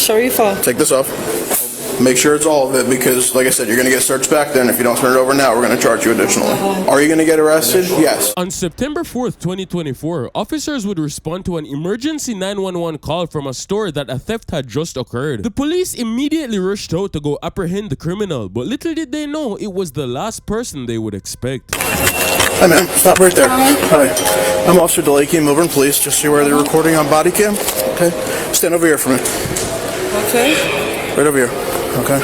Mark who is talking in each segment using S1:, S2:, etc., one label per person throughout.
S1: Sharifa.
S2: Take this off. Make sure it's all of it because, like I said, you're going to get searched back then. If you don't turn it over now, we're going to charge you additionally. Are you going to get arrested? Yes.
S3: On September 4th, 2024, officers would respond to an emergency 911 call from a store that a theft had just occurred. The police immediately rushed out to go apprehend the criminal, but little did they know it was the last person they would expect.
S2: Hi, ma'am. Stop right there. Hi. I'm Officer DeLakey, Milburn Police. Just so you are the recording on body cam. Okay. Stand over here for me.
S1: Okay.
S2: Right over here. Okay.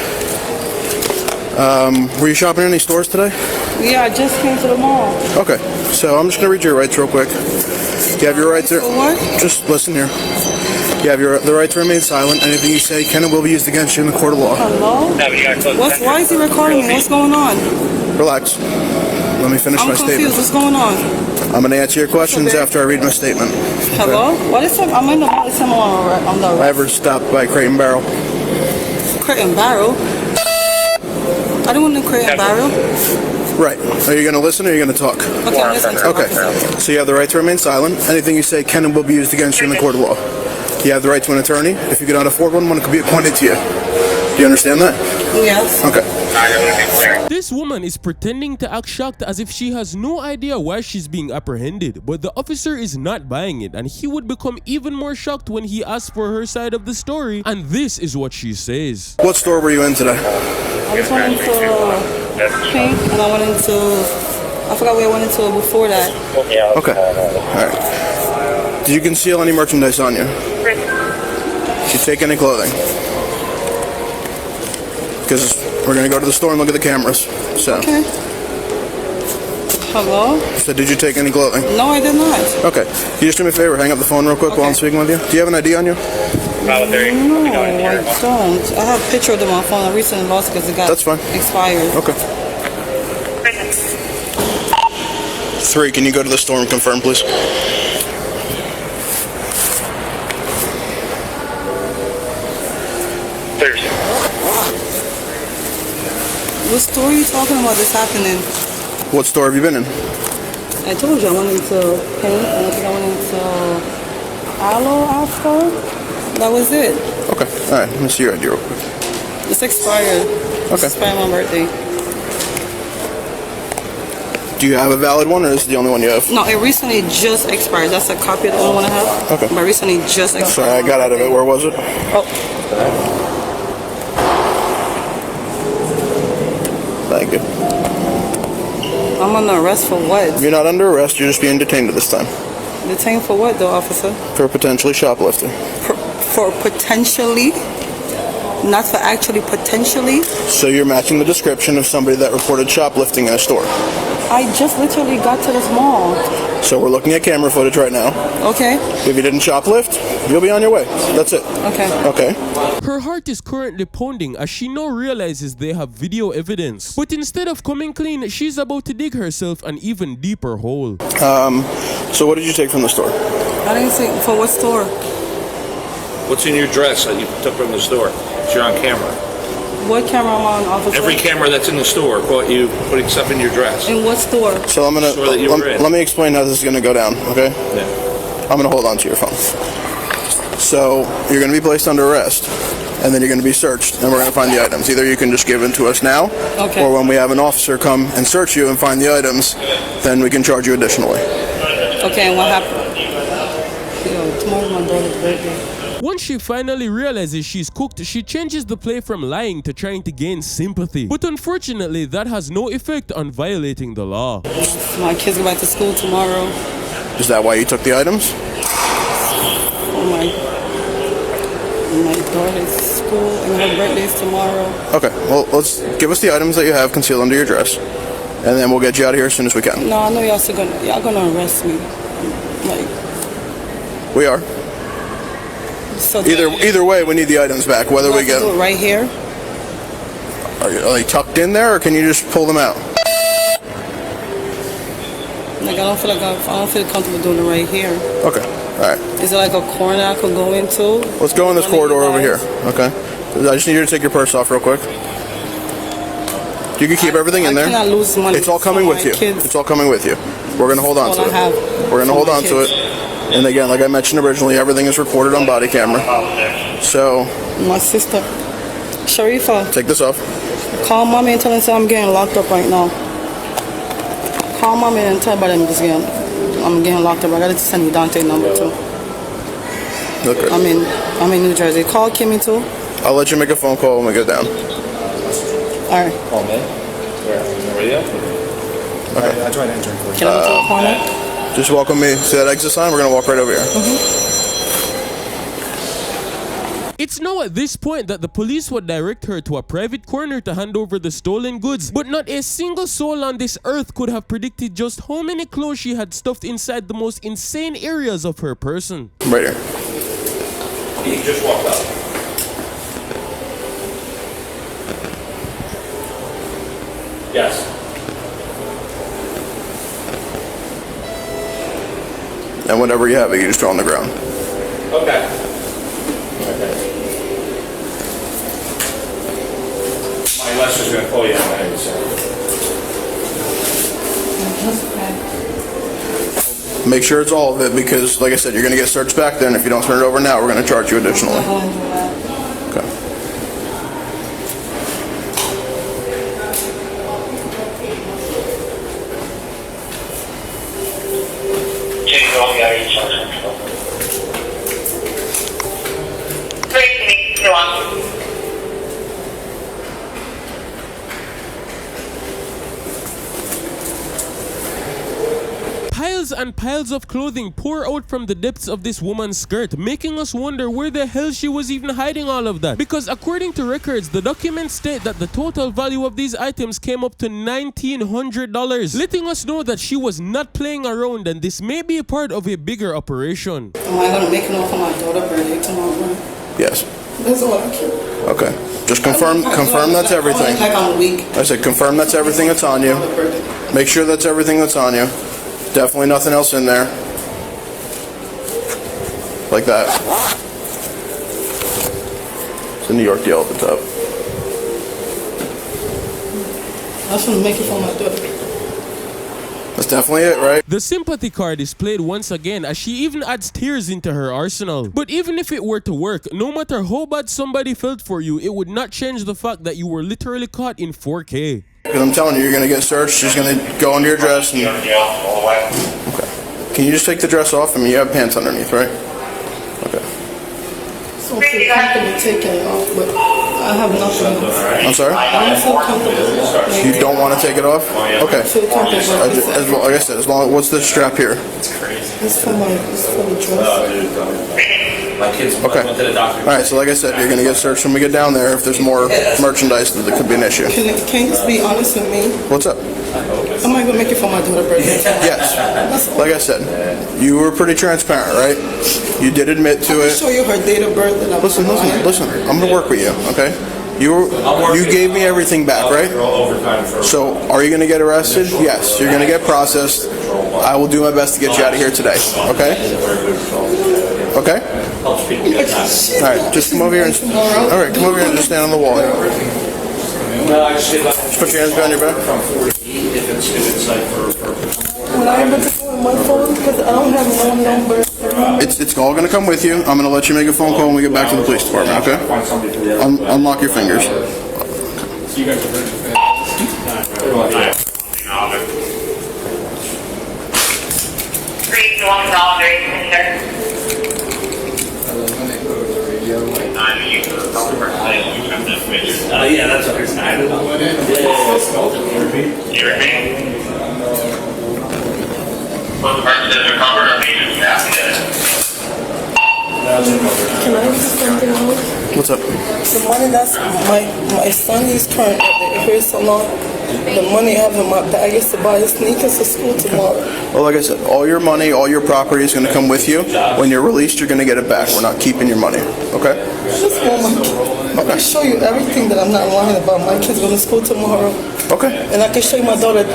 S2: Were you shopping in any stores today?
S1: Yeah, I just came to the mall.
S2: Okay. So I'm just going to read your rights real quick. You have your rights here.
S1: What?
S2: Just listen here. You have the right to remain silent. Anything you say can and will be used against you in the court of law.
S1: Hello? Why is he recording me? What's going on?
S2: Relax. Let me finish my statement.
S1: I'm confused. What's going on?
S2: I'm going to answer your questions after I read my statement.
S1: Hello? What is it? I'm in the mall. On the
S2: I ever stopped by Crate and Barrel?
S1: Crate and Barrel? I don't want to Crate and Barrel.
S2: Right. Are you going to listen or are you going to talk?
S1: Okay, I'm listening.
S2: Okay. So you have the right to remain silent. Anything you say can and will be used against you in the court of law. You have the right to an attorney. If you cannot afford one could be appointed to you. Do you understand that?
S1: Yes.
S2: Okay.
S3: This woman is pretending to act shocked as if she has no idea why she's being apprehended, but the officer is not buying it, and he would become even more shocked when he asks for her side of the story, and this is what she says.
S2: What store were you in today?
S1: I just went into Pink, and I forgot where I went into before that.
S2: Okay. Alright. Did you conceal any merchandise on you? Did you take any clothing? Because we're going to go to the store and look at the cameras. So.
S1: Okay. Hello?
S2: So did you take any clothing?
S1: No, I did not.
S2: Okay. Can you just do me a favor? Hang up the phone real quick while I'm speaking with you. Do you have an ID on you?
S1: No, I don't. I have a picture of them on my phone. I recently lost it because it got expired.
S2: Okay. 3, can you go to the store and confirm, please?
S1: What store are you talking about this happening?
S2: What store have you been in?
S1: I told you I went into Paint, and I think I went into Aloe store. That was it.
S2: Okay. Alright, let me see your ID real quick.
S1: It's expired.
S2: Okay.
S1: It's expired my birthday.
S2: Do you have a valid one, or is this the only one you have?
S1: No, it recently just expired. That's a copy of the only one I have.
S2: Okay.
S1: But recently just expired.
S2: Sorry, I got out of it. Where was it?
S1: Oh.
S2: Thank you.
S1: I'm under arrest for what?
S2: You're not under arrest. You're just being detained at this time.
S1: Detained for what, though, officer?
S2: For potentially shoplifting.
S1: For potentially? Not for actually potentially?
S2: So you're matching the description of somebody that reported shoplifting in a store.
S1: I just literally got to this mall.
S2: So we're looking at camera footage right now.
S1: Okay.
S2: If you didn't shoplift, you'll be on your way. That's it.
S1: Okay.
S2: Okay.
S3: Her heart is currently pounding as she now realizes they have video evidence. But instead of coming clean, she's about to dig herself an even deeper hole.
S2: So what did you take from the store?
S1: I didn't say, for what store?
S4: What's in your dress that you took from the store? You're on camera.
S1: What camera am I on, officer?
S4: Every camera that's in the store caught you putting stuff in your dress.
S1: In what store?
S2: So I'm gonna let me explain how this is gonna go down. Okay.
S4: Yeah.
S2: I'm gonna hold on to your phone. So you're gonna be placed under arrest, and then you're gonna be searched, and we're gonna find the items. Either you can just give them to us now, or when we have an officer come and search you and find the items, then we can charge you additionally.
S1: Okay, and what happened? Yo, tomorrow's my daughter's birthday.
S3: Once she finally realizes she's cooked, she changes the play from lying to trying to gain sympathy. But unfortunately, that has no effect on violating the law.
S1: My kids go back to school tomorrow.
S2: Is that why you took the items?
S1: Oh my daughter's school and her birthday's tomorrow.
S2: Okay, well, let's give us the items that you have concealed under your dress, and then we'll get you out of here as soon as we can.
S1: No, I know y'all gonna arrest me.
S2: We are.
S1: So
S2: either way, we need the items back. Whether we get
S1: do it right here.
S2: Are they tucked in there, or can you just pull them out?
S1: Like I don't feel comfortable doing it right here.
S2: Okay, all right.
S1: Is it like a corner I could go into?
S2: Let's go in this corridor over here. Okay. I just need you to take your purse off real quick. You can keep everything in there.
S1: I cannot lose money.
S2: It's all coming with you.
S1: Kids.
S2: It's all coming with you. We're gonna hold on to it. We're gonna hold on to it. And again, like I mentioned originally, everything is recorded on body camera. So,
S1: My sister, Sharifa,
S2: take this off.
S1: call mommy and tell her I'm getting locked up right now. Call mommy and tell her I'm getting locked up. I gotta send you Dante's number too.
S2: Okay.
S1: I'm in New Jersey. Call Kimmy too.
S2: I'll let you make a phone call when we get down.
S1: All right.
S4: Oh, man. Where are you?
S2: Okay.
S5: I tried entering for you.
S1: Can I go to the corner?
S2: Just welcome me. See that exit sign? We're gonna walk right over here.
S3: It's now at this point that the police would direct her to a private corner to hand over the stolen goods, but not a single soul on this earth could have predicted just how many clothes she had stuffed inside the most insane areas of her person.
S2: Right here.
S4: He just walked up. Yes.
S2: And whenever you have it, you just throw on the ground.
S4: Okay. My Lester's gonna call you on that, so.
S2: Make sure it's all of it because, like I said, you're gonna get searched back then. If you don't turn it over now, we're gonna charge you additionally. Okay.
S3: Piles and piles of clothing pour out from the depths of this woman's skirt, making us wonder where the hell she was even hiding all of that. Because according to records, the documents state that the total value of these items came up to $1,900, letting us know that she was not playing around and this may be a part of a bigger operation.
S1: Am I gonna make it off for my daughter's birthday tomorrow?
S2: Yes.
S1: That's all I care.
S2: Okay. Just confirm that's everything.
S1: Like I'm weak.
S2: I said confirm that's everything that's on you. Make sure that's everything that's on you. Definitely nothing else in there. Like that. It's the New York deal at the top.
S1: I just want to make it for my daughter.
S2: That's definitely it, right?
S3: The sympathy card is played once again as she even adds tears into her arsenal. But even if it were to work, no matter how bad somebody felt for you, it would not change the fact that you were literally caught in 4K.
S2: Because I'm telling you, you're going to get searched. She's going to go under your dress. And... Okay. Can you just take the dress off? I mean, you have pants underneath, right? Okay.
S1: So I feel comfortable taking it off, but I have nothing else.
S2: I'm sorry?
S1: I don't feel comfortable.
S2: You don't want to take it off? Okay.
S1: I feel comfortable.
S2: Like I said, as long as what's this strap here?
S1: It's for the dress.
S4: My kids
S2: Okay.
S4: went to the doctor.
S2: All right. So like I said, you're going to get searched when we get down there. If there's more merchandise, that could be an issue.
S1: Can you just be honest with me?
S2: What's up?
S1: Am I gonna make it for my daughter's birthday?
S2: Yes. Like I said, you were pretty transparent, right? You did admit to
S1: I'll
S2: it.
S1: show you her date of birth. And
S2: Listen. I'm going to work with you, okay? You gave me everything back, right? So, are you going to get arrested? Yes. You're going to get processed. I will do my best to get you out of here today, okay? Okay? All right, just come over here and just stand on the wall here. Just put your hands behind your back.
S1: When I'm able to go on my phone because I don't have no number.
S2: It's all going to come with you. I'm going to let you make a phone call when we get back to the police department, okay? Unlock your fingers.
S5: You guys are
S4: Yeah, that's what it's not.
S6: You repeat? Both purchases are covered or needed?
S1: Can I ask you something else?
S2: What's up?
S1: The money that's my son is current at the hair salon. The money I have in my bag is to buy his sneakers to school tomorrow.
S2: Well, like I said, all your money, all your property is going to come with you. When you're released, you're going to get it back. We're not keeping your money, okay?
S1: I just want I can show you everything that I'm not lying about. My kid's going to school tomorrow.
S2: Okay.
S1: And I can show you my daughter's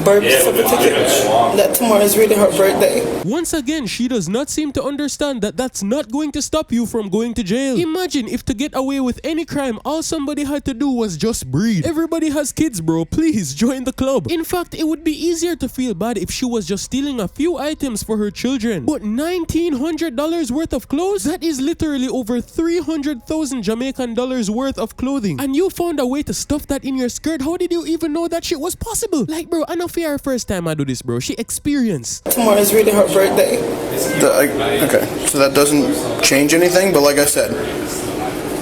S1: birth certificate that tomorrow is really her birthday.
S3: Once again, she does not seem to understand that that's not going to stop you from going to jail. Imagine if to get away with any crime, all somebody had to do was just breathe. Everybody has kids, bro. Please join the club. In fact, it would be easier to feel bad if she was just stealing a few items for her children. But $1,900 worth of clothes? That is literally over 300,000 Jamaican dollars worth of clothing. And you found a way to stuff that in your skirt? How did you even know that shit was possible? Like, bro, I know for her first time I do this, bro. She experienced.
S1: Tomorrow is really her birthday.
S2: Okay, so that doesn't change anything, but like I said,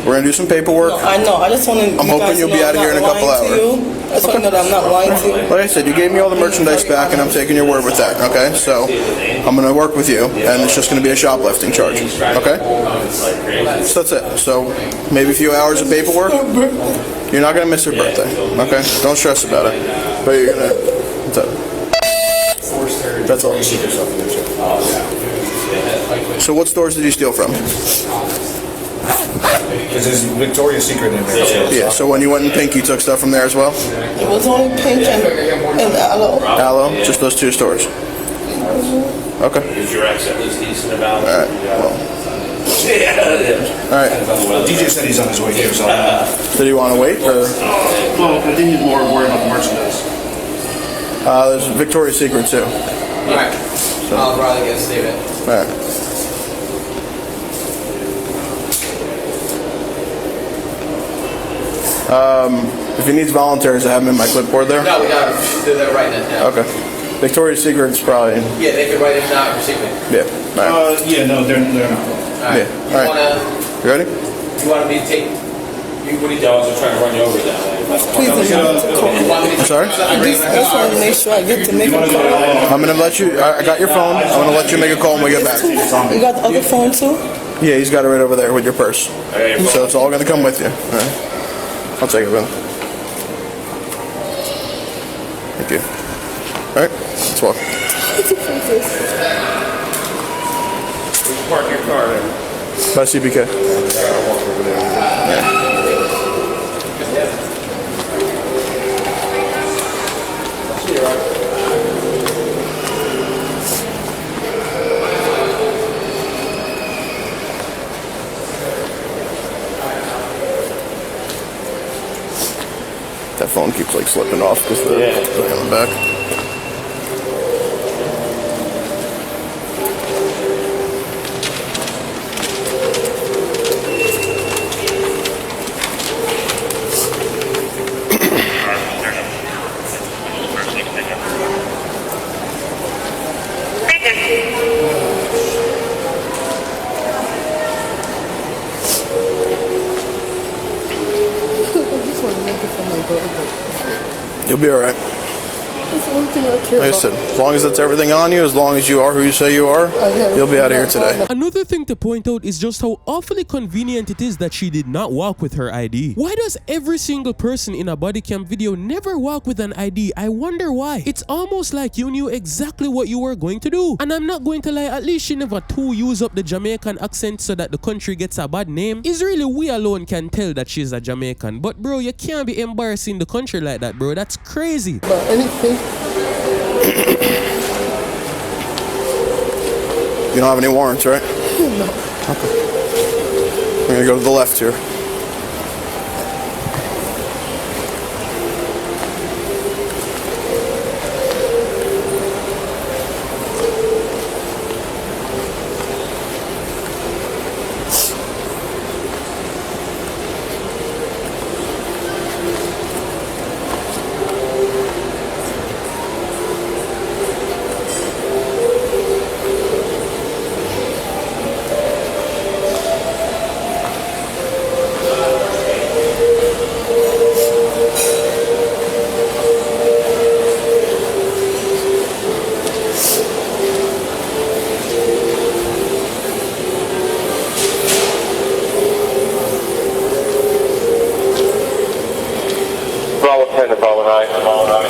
S2: we're gonna do some paperwork.
S1: I know. I just want to.
S2: I'm hoping you'll be out of here in a couple hours.
S1: I just want to know that I'm not lying to you.
S2: Like I said, you gave me all the merchandise back, and I'm taking your word with that. Okay, so I'm gonna work with you, and it's just gonna be a shoplifting charge. Okay, so that's it. So maybe a few hours of paperwork. You're not gonna miss her birthday. Okay, don't stress about it. But you're gonna. That's all. So what stores did you steal from?
S5: Because there's Victoria's Secret in there.
S2: Yeah, so when you went in Pink, you took stuff from there as well?
S1: It was only Pink and Aloe.
S2: Aloe? Just those two stores? Okay.
S4: Is your ex at least decent about it?
S2: Alright, well. Alright.
S5: DJ said he's on his way here, so.
S2: Did you want to wait, or?
S5: Well, I think he's more worried about the merchandise.
S2: There's Victoria's Secret, too.
S7: Alright. I'll probably get Steven.
S2: Alright. If he needs volunteers, I have him in my clipboard there.
S7: No, we gotta do that right now.
S2: Okay. Victoria's Secret's probably.
S7: Yeah, they can write it down for Steven.
S2: Yeah. All right.
S5: Yeah, no, they're not.
S7: Alright.
S2: Yeah. All right. You ready?
S7: You want me to take? What do you do?
S4: I was trying to run you over that way.
S1: Please don't have to call me.
S7: You want me to
S2: Sorry?
S1: I just want to make sure I get to make a call.
S2: I'm gonna let you. I got your phone. I'm gonna let you make a call when we get back.
S1: You got the other phone too?
S2: Yeah, he's got it right over there with your purse. So it's all gonna come with you. All right. I'll take it, brother. Thank you. All right. Let's walk.
S4: Park your car there.
S2: Bye, CBK. Yeah. That phone keeps like slipping off because they're coming back. You'll be alright.
S1: That's one thing I care
S2: Like I
S1: about.
S2: said, as long as that's everything on you, as long as you are who you say you are, you'll be out of here today.
S3: Another thing to point out is just how awfully convenient it is that she did not walk with her ID. Why does every single person in a body cam video never walk with an ID? I wonder why. It's almost like you knew exactly what you were going to do. And I'm not going to lie, at least she never too use up the Jamaican accent so that the country gets a bad name. It's really we alone can tell that she's a Jamaican. But bro, you can't be embarrassing the country like that, bro. That's crazy.
S1: But anything.
S2: You don't have any warrants, right?
S1: No.
S2: Okay. We're gonna go to the left here.
S6: Bravo 10 to Bravo 9. Bravo 9.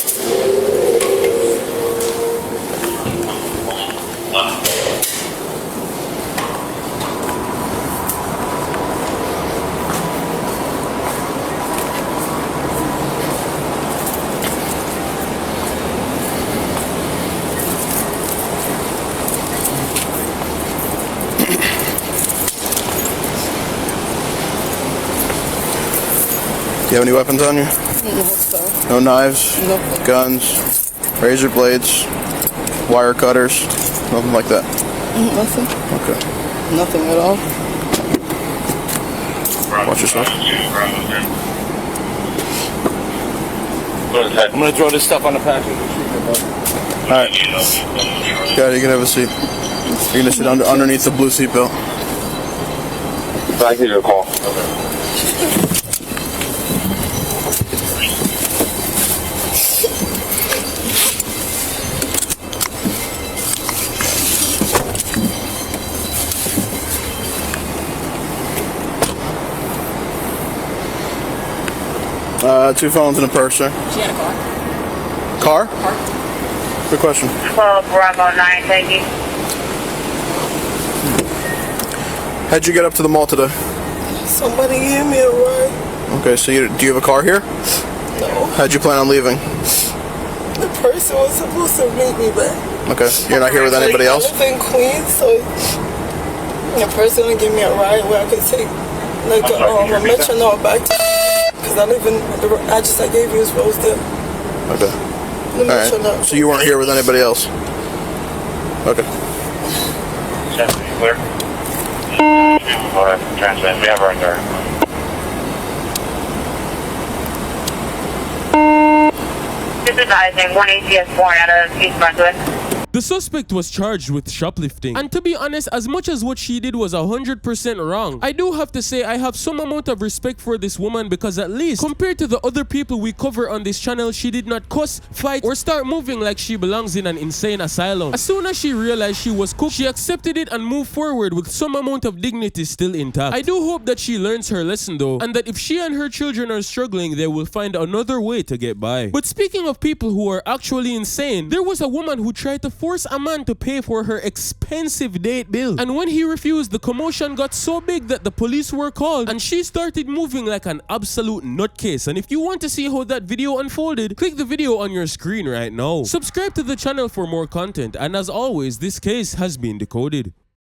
S2: you have any weapons on you?
S1: No, sir.
S2: No knives?
S1: Nothing.
S2: Guns? Razor blades? Wire cutters? Nothing like that?
S1: Nothing.
S2: Okay.
S1: Nothing at all.
S2: Watch yourself.
S4: I'm gonna throw this stuff on the passenger.
S2: Alright. Got it, you can have a seat. You're gonna sit underneath the blue seat belt.
S6: I'll give you a call.
S2: 2 phones in a purse, sir.
S1: She had a
S2: Car?
S1: car.
S2: Good question.
S8: 12 Bravo 9, thank you.
S2: How'd you get up to the mall today?
S1: Somebody gave me a ride.
S2: Okay, so do you have a car here?
S1: No.
S2: How'd you plan on leaving?
S1: The person was supposed to meet me back.
S2: Okay, you're not here with anybody else?
S1: I live in Queens, so the person will give me a ride where I could take like a metronome back to, because I live in the address I gave you is Rosedale.
S2: Okay. Alright, so you weren't here with anybody else? Okay.
S6: Clear. Go ahead, transmit. We have our there.
S8: This is Isaac, 1 ACS 4 out of East Brunswick.
S3: The suspect was charged with shoplifting, and to be honest, as much as what she did was 100% wrong, I do have to say I have some amount of respect for this woman, because at least compared to the other people we cover on this channel, she did not cuss, fight, or start moving like she belongs in an insane asylum. As soon as she realized she was cooked, she accepted it and moved forward with some amount of dignity still intact. I do hope that she learns her lesson though, and that if she and her children are struggling, they will find another way to get by. But speaking of people who are actually insane, there was a woman who tried to force a man to pay for her expensive date bill, and when he refused, the commotion got so big that the police were called and she started moving like an absolute nutcase. And if you want to see how that video unfolded, click the video on your screen right now. Subscribe to the channel for more content, and as always, this case has been decoded.